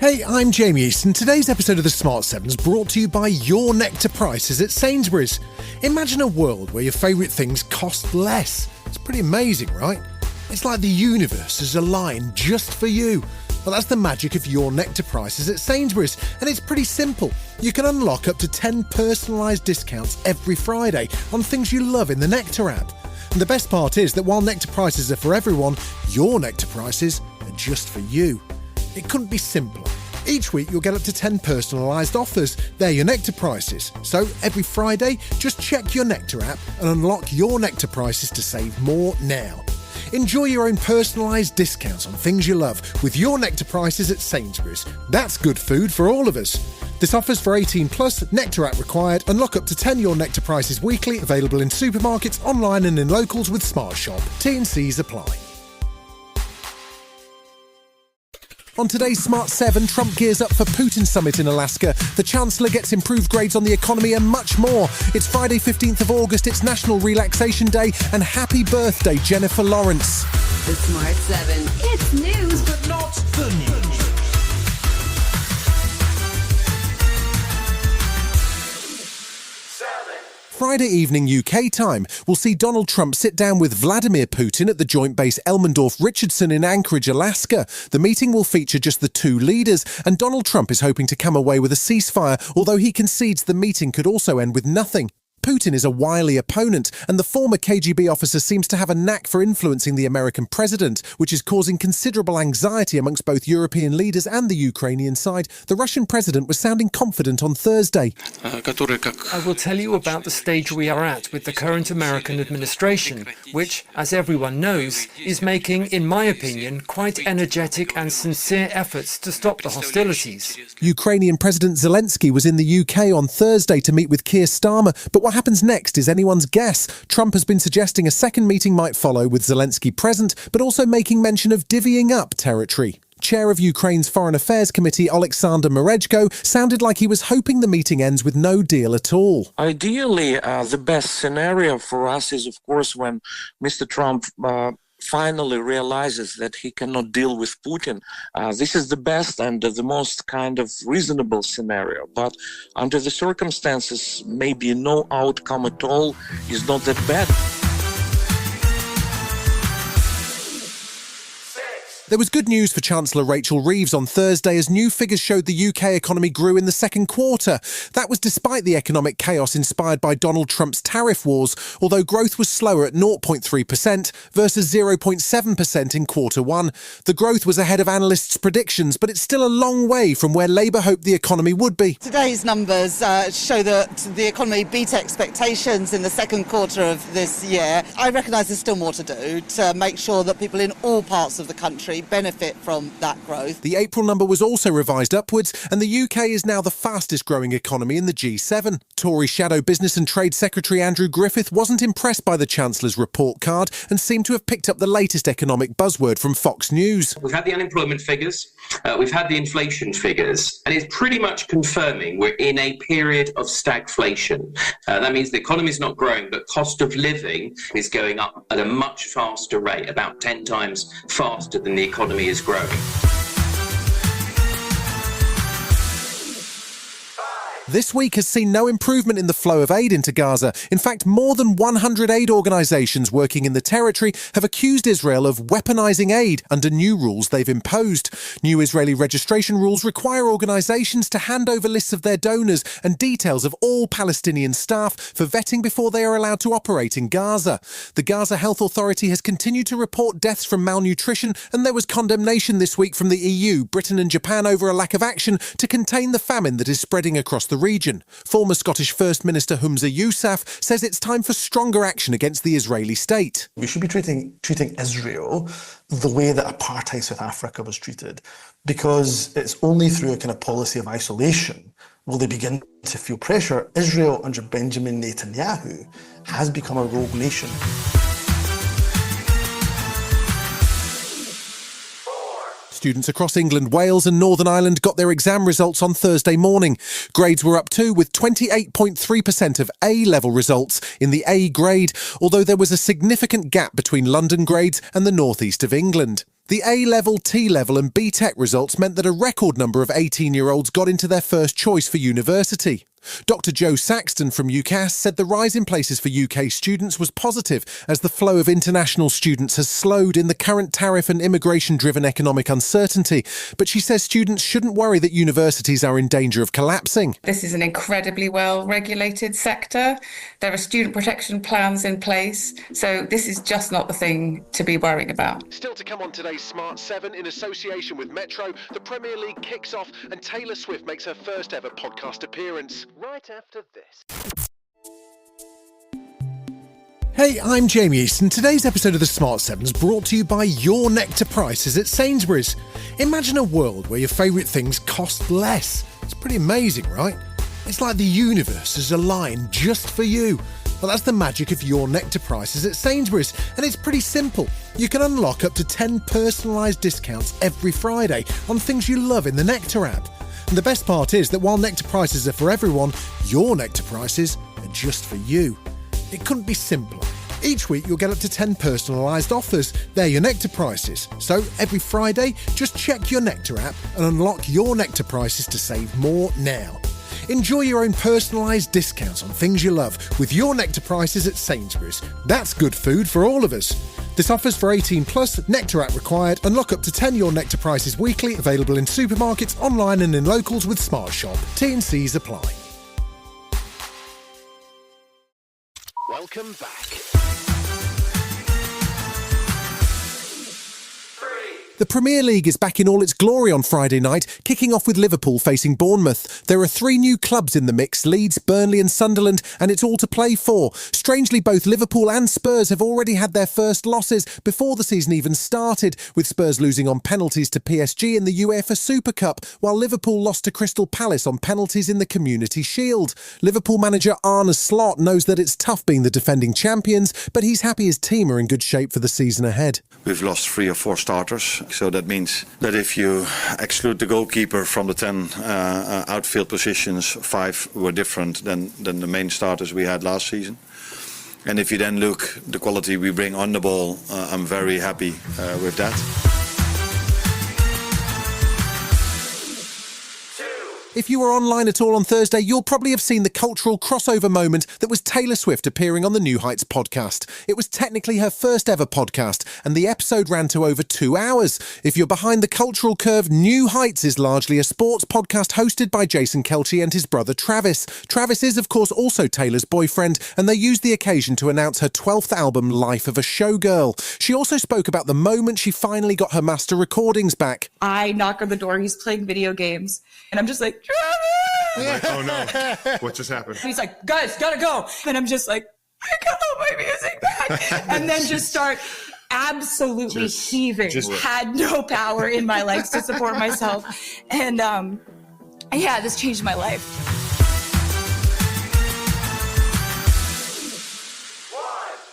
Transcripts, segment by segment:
Hey, I'm Jamie Easton. Today's episode of the Smart 7 is brought to you by Your Nectar Prices at Sainsbury's. Imagine a world where your favourite things cost less. It's pretty amazing, right? It's like the universe is aligned just for you. Well, that's the magic of Your Nectar Prices at Sainsbury's, and it's pretty simple. You can unlock up to 10 personalised discounts every Friday on things you love in the Nectar app. And the best part is that while Nectar Prices are for everyone, Your Nectar Prices are just for you. It couldn't be simpler. Each week you'll get up to 10 personalised offers. They're your Nectar Prices. So every Friday, just check your Nectar app and unlock your Nectar Prices to save more now. Enjoy your own personalised discounts on things you love with Your Nectar Prices at Sainsbury's. That's good food for all of us. This offer's for 18 plus, Nectar app required. Unlock up to 10 Your Nectar Prices weekly, available in supermarkets, online and in locals with Smart Shop. T&Cs apply. On today's Smart 7, Trump gears up for Putin summit in Alaska. The Chancellor gets improved grades on the economy and much more. It's Friday 15th of August, it's National Relaxation Day, and happy birthday, Jennifer Lawrence. The Smart 7. It's news, but not the news. Friday evening UK time, we'll see Donald Trump sit down with Vladimir Putin at the joint base Elmendorf-Richardson in Anchorage, Alaska. The meeting will feature just the two leaders, and Donald Trump is hoping to come away with a ceasefire, although he concedes the meeting could also end with nothing. Putin is a wily opponent, and the former KGB officer seems to have a knack for influencing the American president, which is causing considerable anxiety amongst both European leaders and the Ukrainian side. The Russian president was sounding confident on Thursday. I will tell you about the stage we are at with the current American administration, which, as everyone knows, is making, in my opinion, quite energetic and sincere efforts to stop the hostilities. Ukrainian President Zelensky was in the UK on Thursday to meet with Keir Starmer, but what happens next is anyone's guess. Trump has been suggesting a second meeting might follow with Zelensky present, but also making mention of divvying up territory. Chair of Ukraine's Foreign Affairs Committee, Alexander Marechko, sounded like he was hoping the meeting ends with no deal at all. Ideally, the best scenario for us is, of course, when Mr. Trump finally realizes that he cannot deal with Putin. This is the best and the most kind of reasonable scenario. But under the circumstances, maybe no outcome at all is not that bad. There was good news for Chancellor Rachel Reeves on Thursday as new figures showed the UK economy grew in the second quarter. That was despite the economic chaos inspired by Donald Trump's tariff wars, although growth was slower at 0.3% versus 0.7% in quarter one. The growth was ahead of analysts' predictions, but it's still a long way from where Labour hoped the economy would be. Today's numbers show that the economy beat expectations in the second quarter of this year. I recognise there's still more to do to make sure that people in all parts of the country benefit from that growth. The April number was also revised upwards, and the UK is now the fastest growing economy in the G7. Tory Shadow Business and Trade Secretary Andrew Griffith wasn't impressed by the Chancellor's report card and seemed to have picked up the latest economic buzzword from Fox News. We've had the unemployment figures, we've had the inflation figures, and it's pretty much confirming we're in a period of stagflation. That means the economy is not growing, but cost of living is going up at a much faster rate, about 10 times faster than the economy is growing. This week has seen no improvement in the flow of aid into Gaza. In fact, more than 100 aid organisations working in the territory have accused Israel of weaponising aid under new rules they've imposed. New Israeli registration rules require organisations to hand over lists of their donors and details of all Palestinian staff for vetting before they are allowed to operate in Gaza. The Gaza Health Authority has continued to report deaths from malnutrition, and there was condemnation this week from the EU, Britain and Japan over a lack of action to contain the famine that is spreading across the region. Former Scottish First Minister Humza Yousaf says it's time for stronger action against the Israeli state. We should be treating Israel the way that apartheid South Africa was treated, because it's only through a kind of policy of isolation will they begin to feel pressure. Israel under Benjamin Netanyahu has become a rogue nation. Students across England, Wales and Northern Ireland got their exam results on Thursday morning. Grades were up too, with 28.3% of A-level results in the A grade, although there was a significant gap between London grades and the northeast of England. The A-level, T-level and B-Tech results meant that a record number of 18-year-olds got into their first choice for university. Dr Joe Saxton from UCAS said the rise in places for UK students was positive as the flow of international students has slowed in the current tariff and immigration-driven economic uncertainty. But she says students shouldn't worry that universities are in danger of collapsing. This is an incredibly well-regulated sector. There are student protection plans in place, so this is just not the thing to be worrying about. Still to come on today's Smart 7 in association with Metro, the Premier League kicks off and Taylor Swift makes her first ever podcast appearance. Right after this. Hey, I'm Jamie East, and today's episode of the Smart 7 is brought to you by your Nectar prices at Sainsbury's. Imagine a world where your favourite things cost less. It's pretty amazing, right? It's like the universe is aligned just for you. Well, that's the magic of your Nectar prices at Sainsbury's, and it's pretty simple. You can unlock up to 10 personalised discounts every Friday on things you love in the Nectar app. And the best part is that while Nectar prices are for everyone, your Nectar prices are just for you. It couldn't be simpler. Each week you'll get up to 10 personalised offers. They're your Nectar prices. So every Friday, just check your Nectar app and unlock your Nectar prices to save more now. Enjoy your own personalised discounts on things you love with your Nectar prices at Sainsbury's. That's good food for all of us. This offer's for 18 plus, Nectar app required. Unlock up to 10 your Nectar prices weekly, available in supermarkets, online and in locals with Smart Shop. T&Cs apply. Welcome back. The Premier League is back in all its glory on Friday night, kicking off with Liverpool facing Bournemouth. There are 3 new clubs in the mix, Leeds, Burnley and Sunderland, and it's all to play for. Strangely, both Liverpool and Spurs have already had their first losses before the season even started, with Spurs losing on penalties to PSG in the UEFA Super Cup, while Liverpool lost to Crystal Palace on penalties in the Community Shield. Liverpool manager Arne Slot knows that it's tough being the defending champions, but he's happy his team are in good shape for the season ahead. We've lost 3 or 4 starters, so that means that if you exclude the goalkeeper from the 10 outfield positions, 5 were different than the main starters we had last season. And if you then look the quality we bring on the ball, I'm very happy with that. If you were online at all on Thursday, you'll probably have seen the cultural crossover moment that was Taylor Swift appearing on the New Heights podcast. It was technically her first ever podcast, and the episode ran to over 2 hours. If you're behind the cultural curve, New Heights is largely a sports podcast hosted by Jason Kelce and his brother Travis. Travis is, of course, also Taylor's boyfriend, and they used the occasion to announce her 12th album, Life of a Showgirl. She also spoke about the moment she finally got her master recordings back. I knock on the door, he's playing video games, and I'm just like, like, oh no, what just happened? He's like, guys, gotta go. And I'm just like, I got all my music back. And then just start absolutely heaving. Had no power in my legs to support myself. And yeah, this changed my life.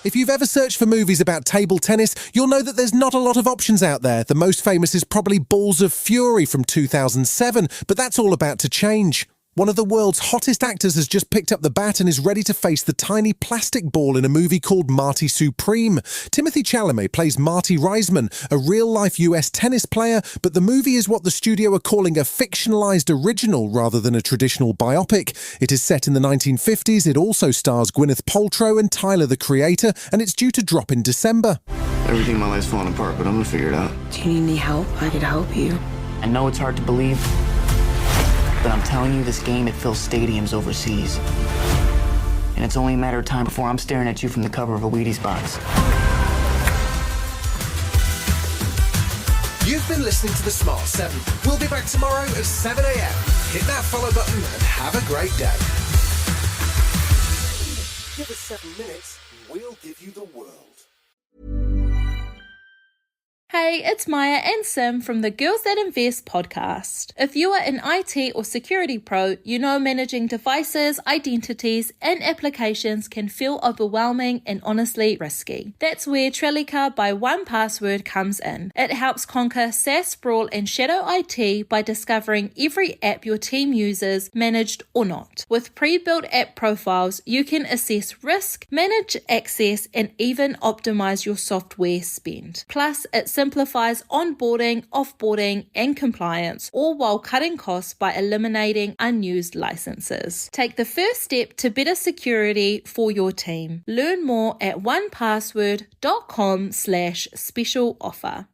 If you've ever searched for movies about table tennis, you'll know that there's not a lot of options out there. The most famous is probably Balls of Fury from 2007, but that's all about to change. One of the world's hottest actors has just picked up the bat and is ready to face the tiny plastic ball in a movie called Marty Supreme. Timothy Chalamet plays Marty Reisman, a real-life US tennis player, but the movie is what the studio are calling a fictionalized original rather than a traditional biopic. It is set in the 1950s, it also stars Gwyneth Paltrow and Tyler, the Creator, and it's due to drop in December. Everything in my life's falling apart, but I'm gonna figure it out. Do you need any help? I could help you. I know it's hard to believe, but I'm telling you, this game, it fills stadiums overseas. And it's only a matter of time before I'm staring at you from the cover of a Wheaties box. You've been listening to The Smart 7. We'll be back tomorrow at 7 a.m. Hit that follow button and have a great day. Give us 7 minutes, we'll give you the world. Hey, it's Maya and Sim from the Girls That Invest podcast. If you are an IT or security pro, you know managing devices, identities, and applications can feel overwhelming and honestly risky. That's where Trellica by 1Password comes in. It helps conquer SaaS sprawl and shadow IT by discovering every app your team uses, managed or not. With pre-built app profiles, you can assess risk, manage access, and even optimize your software spend. Plus, it's simplifies onboarding, offboarding, and compliance, all while cutting costs by eliminating unused licenses. Take the first step to better security for your team. Learn more at onepassword.com/special offer.